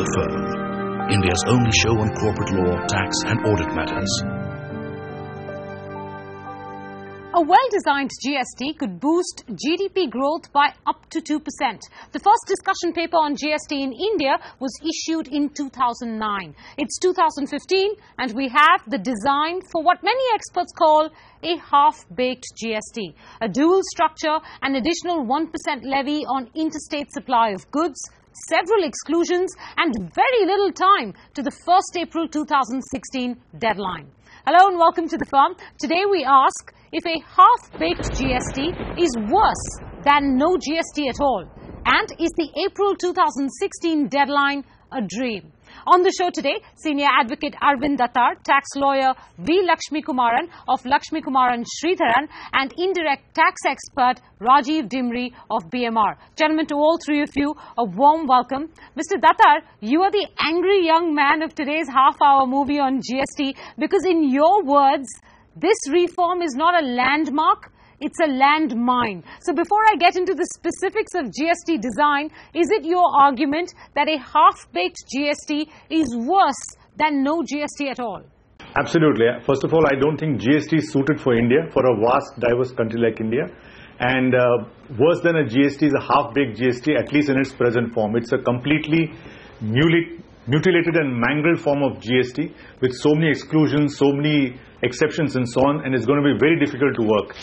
The Firm, India's only show on corporate law, tax and audit matters. A well-designed GST could boost GDP growth by up to 2%. The first discussion paper on GST in India was issued in 2009. It's 2015 and we have the design for what many experts call a half-baked GST. A dual structure, an additional 1% levy on interstate supply of goods, several exclusions and very little time to the 1st April 2016 deadline. Hello and welcome to The Firm. Today we ask if a half-baked GST is worse than no GST at all, and is the April 2016 deadline a dream? On the show today, Senior Advocate Arvind Datar, tax lawyer V. Lakshmikumaran of Lakshmikumaran Sridharan, and indirect tax expert Rajeev Dimri of BMR. Gentlemen, to all three of you, a warm welcome. Mr. Datar, you are the angry young man of today's half-hour movie on GST because in your words, this reform is not a landmark, it's a landmine. So before I get into the specifics of GST design, is it your argument that a half-baked GST is worse than no GST at all? Absolutely. First of all, I don't think GST is suited for India, for a vast, diverse country like India. And worse than a GST is a half-baked GST, at least in its present form. It's a completely mutilated and mangled form of GST with so many exclusions, so many exceptions and so on, and it's going to be very difficult to work.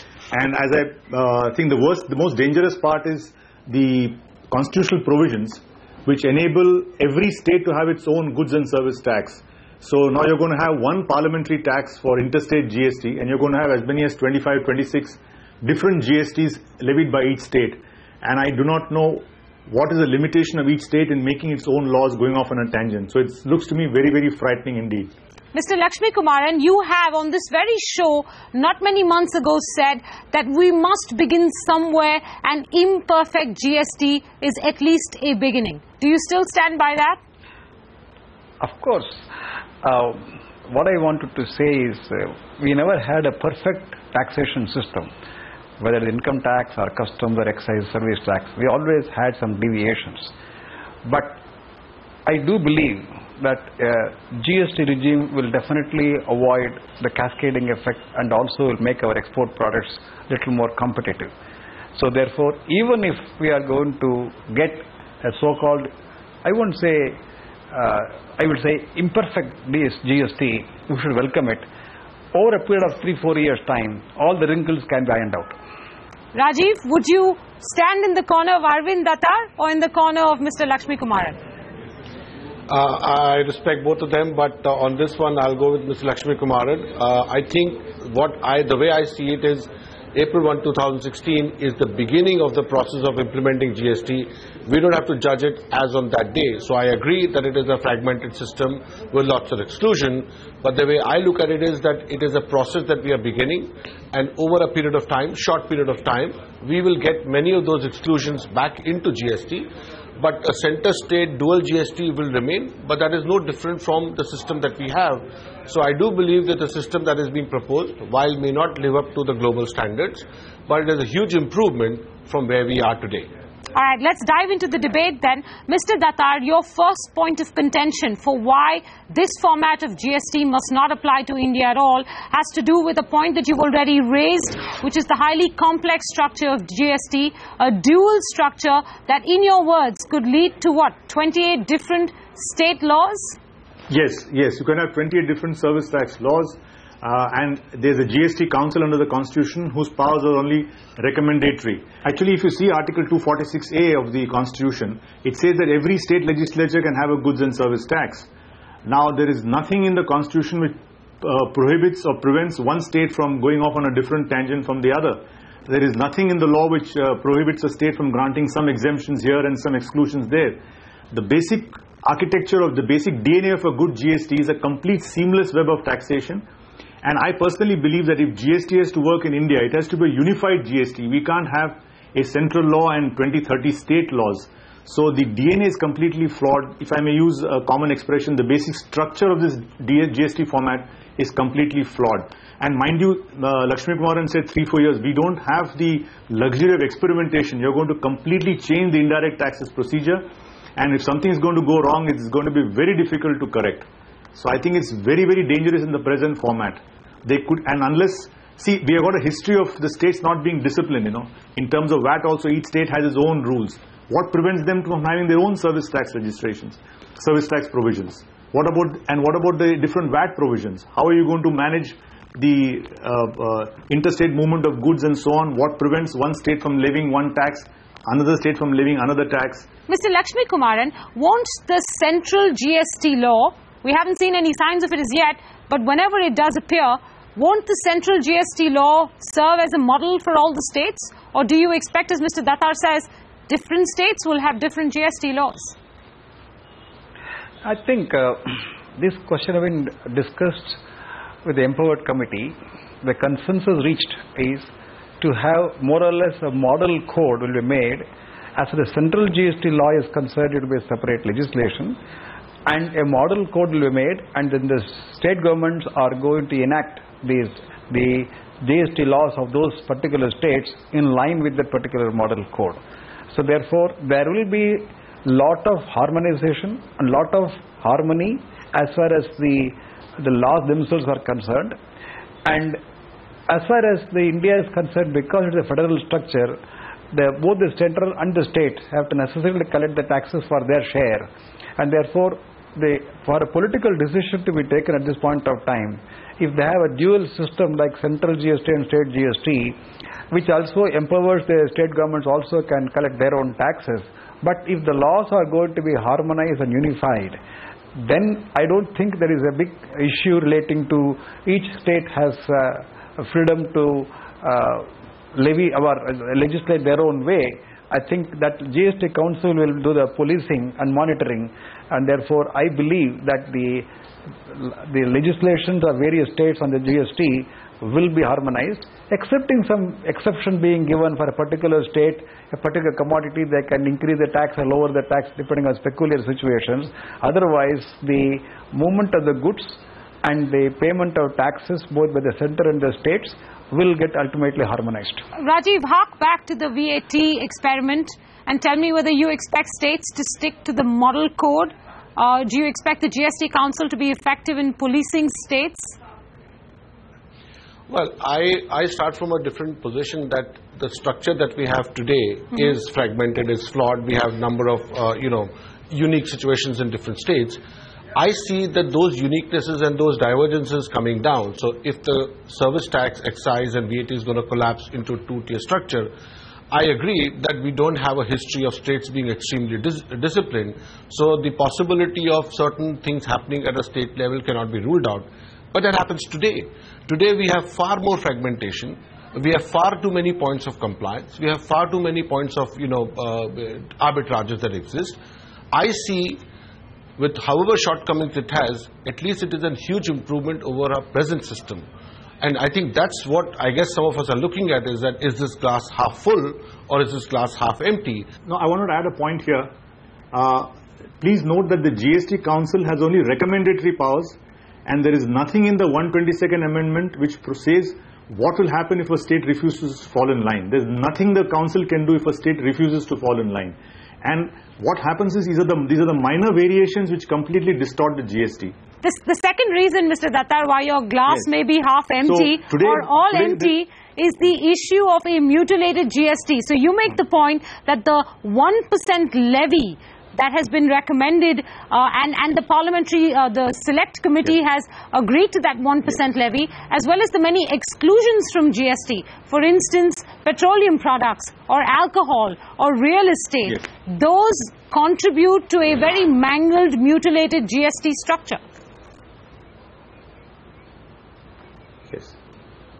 And as I think the most dangerous part is the constitutional provisions which enable every state to have its own goods and service tax. So now you're going to have one parliamentary tax for interstate GST, and you're going to have as many as 25, 26 different GSTs levied by each state. And I do not know what is the limitation of each state in making its own laws going off on a tangent. So it looks to me very, very frightening indeed. Mr. Lakshmikumaran, you have on this very show not many months ago said that we must begin somewhere and imperfect GST is at least a beginning. Do you still stand by that? Of course. What I wanted to say is we never had a perfect taxation system, whether the income tax or customs or excise service tax. We always had some deviations. But I do believe that GST regime will definitely avoid the cascading effect and also will make our export products a little more competitive. So therefore, even if we are going to get a so-called, I would say imperfect GST, we should welcome it. Over a period of 3-4 years' time, all the wrinkles can be ironed out. Rajeev, would you stand in the corner of Arvind Datar or in the corner of Mr. Lakshmikumaran? I respect both of them, but on this one, I'll go with Mr. Lakshmikumaran. I think the way I see it is April 1, 2016 is the beginning of the process of implementing GST. We don't have to judge it as on that day. So I agree that it is a fragmented system with lots of exclusion. But the way I look at it is that it is a process that we are beginning. And over a period of time, short period of time, we will get many of those exclusions back into GST. But a center state dual GST will remain, but that is no different from the system that we have. So I do believe that the system that is being proposed, while may not live up to the global standards, but it is a huge improvement from where we are today. All right, let's dive into the debate then. Mr. Datar, your first point of contention for why this format of GST must not apply to India at all has to do with a point that you've already raised, which is the highly complex structure of GST, a dual structure that, in your words, could lead to what, 28 different state laws? Yes. You can have 28 different service tax laws. And there's a GST council under the constitution whose powers are only recommendatory. Actually, if you see Article 246A of the constitution, it says that every state legislature can have a goods and service tax. Now, there is nothing in the constitution which prohibits or prevents one state from going off on a different tangent from the other. There is nothing in the law which prohibits a state from granting some exemptions here and some exclusions there. The basic architecture of the basic DNA of a good GST is a complete seamless web of taxation. And I personally believe that if GST has to work in India, it has to be a unified GST. We can't have a central law and 20-30 state laws. So the DNA is completely flawed. If I may use a common expression, the basic structure of this GST format is completely flawed. And mind you, Lakshmikumaran said 3-4 years. We don't have the luxury of experimentation. You're going to completely change the indirect taxes procedure. and if something is going to go wrong, it's going to be very difficult to correct. So I think it's very, very dangerous in the present format. They could, and unless, see, we have got a history of the states not being disciplined, in terms of VAT also each state has its own rules. What prevents them from having their own service tax registrations, service tax provisions? What about the different VAT provisions? How are you going to manage the interstate movement of goods and so on? What prevents one state from levying one tax, another state from levying another tax? Mr. Lakshmikumaran, won't the central GST law, we haven't seen any signs of it as yet, but whenever it does appear, won't the central GST law serve as a model for all the states? Or do you expect, as Mr. Datar says, different states will have different GST laws? I think this question has been discussed with the empowered committee. The consensus reached is to have more or less a model code will be made. As far as the central GST law is concerned, it will be a separate legislation, and a model code will be made, and then the state governments are going to enact the GST laws of those particular states in line with that particular model code. So therefore, there will be lot of harmonization and lot of harmony as far as the laws themselves are concerned. And as far as the India is concerned, because it is a federal structure, both the central and the state have to necessarily collect the taxes for their share, and therefore for a political decision to be taken at this point of time, if they have a dual system like central GST and state GST, which also empowers the state governments also can collect their own taxes, but if the laws are going to be harmonized and unified, then I don't think there is a big issue relating to each state has freedom to levy or legislate their own way. I think that GST Council will do the policing and monitoring, and therefore I believe that the legislations of various states on the GST will be harmonized, excepting some exception being given for a particular state, a particular commodity. They can increase the tax or lower the tax depending on peculiar situations. Otherwise, the movement of the goods and the payment of taxes both by the center and the states will get ultimately harmonized. Rajeev, hark back to the VAT experiment and tell me whether you expect states to stick to the model code. Do you expect the GST Council to be effective in policing states? Well, I start from a different position that the structure that we have today is fragmented, is flawed. We have a number of, unique situations in different states. I see that those uniquenesses and those divergences coming down. So if the service tax, excise and VAT is going to collapse into a two-tier structure, I agree that we don't have a history of states being extremely disciplined. So the possibility of certain things happening at a state level cannot be ruled out. But that happens today. Today we have far more fragmentation. We have far too many points of compliance. We have far too many points of, arbitrages that exist. I see, with however shortcomings it has, at least it is a huge improvement over our present system. And I think that's what I guess some of us are looking at, is that is this glass half full or is this glass half empty? No, I want to add a point here. Please note that the GST Council has only recommendatory powers, and there is nothing in the 122nd Amendment which says what will happen if a state refuses to fall in line. There's nothing the Council can do if a state refuses to fall in line. And what happens is these are the minor variations which completely distort the GST. The second reason, Mr. Datar, why your glass may be half empty or all empty is the issue of a mutilated GST. So you make the point that the 1% levy that has been recommended and the parliamentary, the select committee has agreed to that 1% levy, as well as the many exclusions from GST. For instance, petroleum products or alcohol or real estate. Those contribute to a very mangled, mutilated GST structure.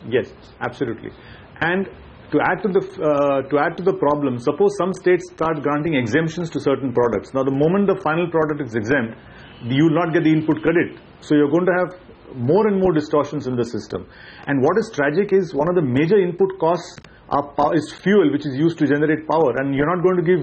Yes, absolutely. And to add to the problem, suppose some states start granting exemptions to certain products. Now, the moment the final product is exempt, you will not get the input credit. So you're going to have more and more distortions in the system. And what is tragic is one of the major input costs is fuel, which is used to generate power. And you're not going to give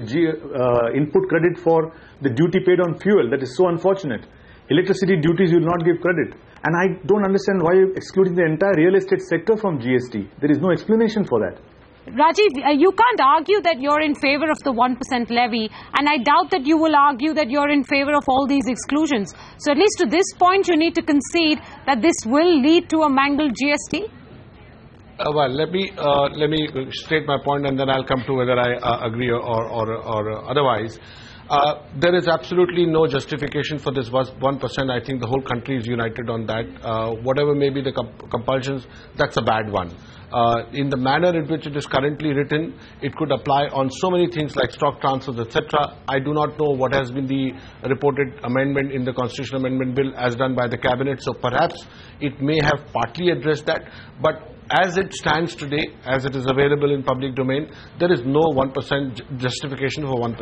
input credit for the duty paid on fuel. That is so unfortunate. Electricity duties you will not give credit. And I don't understand why you're excluding the entire real estate sector from GST. There is no explanation for that. Rajeev, you can't argue that you're in favor of the 1% levy, and I doubt that you will argue that you're in favor of all these exclusions. So at least to this point, you need to concede that this will lead to a mangled GST? Well, let me state my point, and then I'll come to whether I agree or otherwise. There is absolutely no justification for this 1%. I think the whole country is united on that. Whatever may be the compulsions, that's a bad one. In the manner in which it is currently written, it could apply on so many things like stock transfers, etc. I do not know what has been the reported amendment in the Constitutional Amendment Bill as done by the Cabinet, so perhaps it may have partly addressed that. But as it stands today, as it is available in public domain, there is no 1% justification for 1%.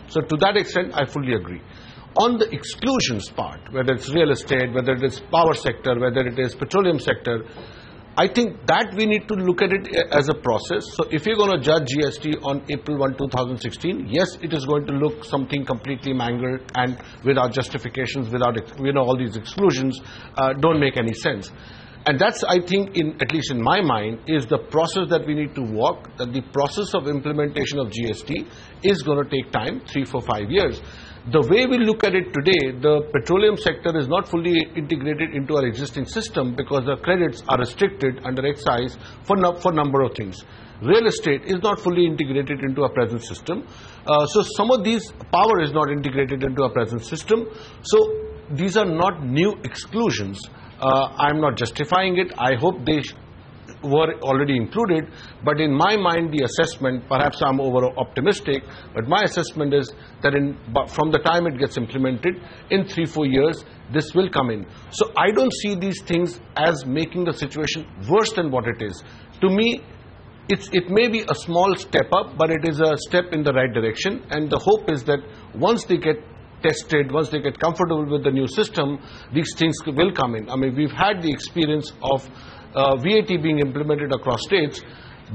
So to that extent, I fully agree. On the exclusions part, whether it's real estate, whether it is power sector, whether it is petroleum sector, I think that we need to look at it as a process. So if you're going to judge GST on April 1, 2016, yes, it is going to look something completely mangled and without justifications, without all these exclusions, don't make any sense. And that's, I think, at least in my mind, is the process that we need to walk, that the process of implementation of GST is going to take time, 3, 4, 5 years. The way we look at it today, the petroleum sector is not fully integrated into our existing system because the credits are restricted under excise for number of things. Real estate is not fully integrated into our present system. So some of these, power is not integrated into our present system. So these are not new exclusions. I'm not justifying it. I hope they were already included, but in my mind the assessment, perhaps I'm over optimistic, but my assessment is that from the time it gets implemented in 3-4 years, this will come in. So I don't see these things as making the situation worse than what it is. To me, it may be a small step up, but it is a step in the right direction, and the hope is that once they get tested, once they get comfortable with the new system, these things will come in. I mean, we've had the experience of VAT being implemented across states,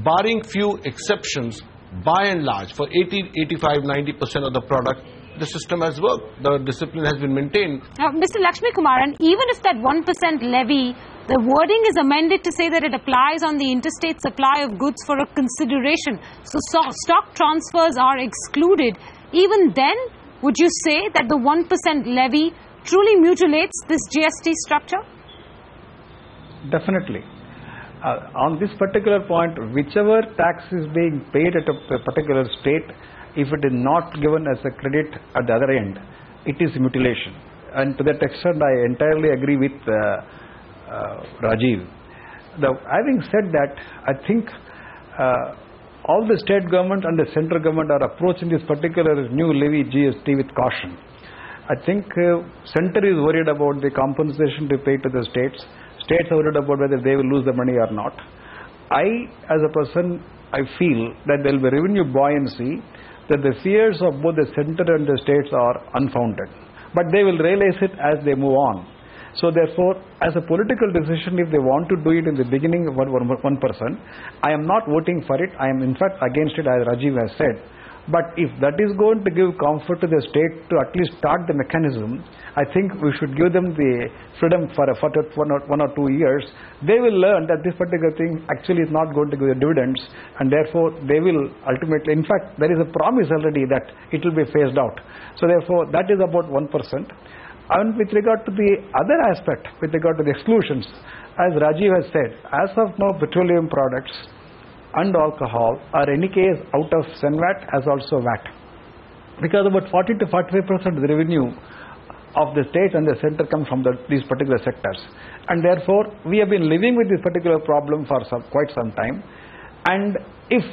barring few exceptions, by and large, for 80, 85, 90% of the product, the system has worked. The discipline has been maintained. Mr. Lakshmikumaran, even if that 1% levy, the wording is amended to say that it applies on the interstate supply of goods for a consideration. So stock transfers are excluded. Even then, would you say that the 1% levy truly mutilates this GST structure? Definitely. On this particular point, whichever tax is being paid at a particular state, if it is not given as a credit at the other end, it is mutilation. And to that extent, I entirely agree with Rajeev. Having said that, I think all the state government and the central government are approaching this particular new levy GST with caution. I think center is worried about the compensation to pay to the states. States are worried about whether they will lose the money or not. As a person, I feel that there will be revenue buoyancy, that the fears of both the center and the states are unfounded. But they will realize it as they move on. So therefore, as a political decision, if they want to do it in the beginning of 1%, I am not voting for it. I am in fact against it, as Rajeev has said. But if that is going to give comfort to the state to at least start the mechanism, I think we should give them the freedom for 1 or 2 years. They will learn that this particular thing actually is not going to give the dividends, and therefore they will ultimately, in fact, there is a promise already that it will be phased out. So therefore, that is about 1%. And with regard to the other aspect, with regard to the exclusions, as Rajeev has said, as of now, petroleum products and alcohol are in any case out of SENVAT as also VAT, because about 40 to 45% of the revenue of the state and the center comes from these particular sectors, and therefore we have been living with this particular problem for quite some time. And if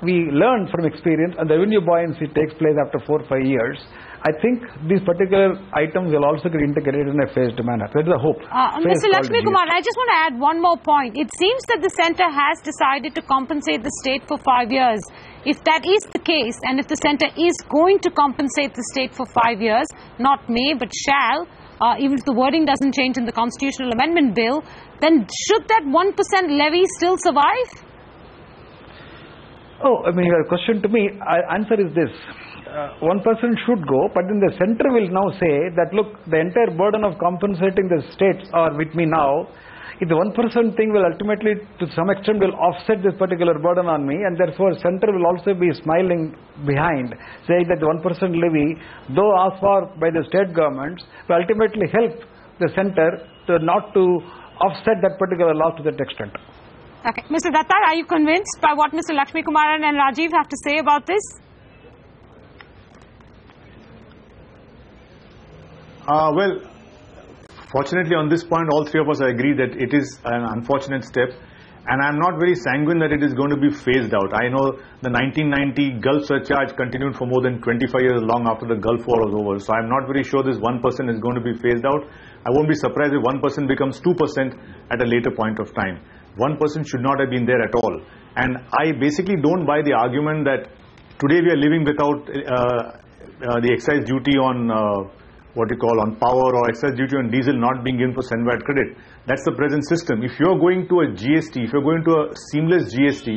we learn from experience and the revenue buoyancy takes place after 4 or 5 years, I think these particular items will also get integrated in a phased manner. That is the hope. Mr. Lakshmikumaran, I just want to add one more point. It seems that the centre has decided to compensate the state for 5 years. If that is the case, and if the centre is going to compensate the state for 5 years, not may but shall, even if the wording doesn't change in the Constitutional Amendment Bill, then should that 1% levy still survive? Oh, I mean, your question to me, answer is this. 1% should go, but then the center will now say that, look, the entire burden of compensating the states are with me now, If the 1% thing will ultimately, to some extent, will offset this particular burden on me, and therefore center will also be smiling behind, saying that the 1% levy, though asked for by the state governments, will ultimately help the center to not to offset that particular loss to that extent. Okay. Mr. Datar, are you convinced by what Mr. Lakshmikumaran and Rajeev have to say about this? Well, fortunately on this point all three of us agree that it is an unfortunate step, and I'm not very sanguine that it is going to be phased out. I know the 1990 Gulf surcharge continued for more than 25 years long after the Gulf War was over, so I'm not very sure this 1% is going to be phased out. I won't be surprised if 1% becomes 2% at a later point of time. 1% should not have been there at all, and I basically don't buy the argument that today we are living without the excise duty on on power, or excise duty on diesel not being given for Senvat credit. That's the present system. If you're going to a GST, if you're going to a seamless GST,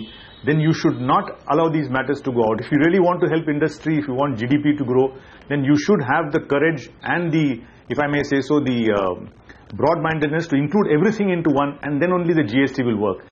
then you should not allow these matters to go out. If you really want to help industry, if you want GDP to grow, then you should have the courage and the, if I may say so, the broad-mindedness to include everything into one, and then only the GST will work.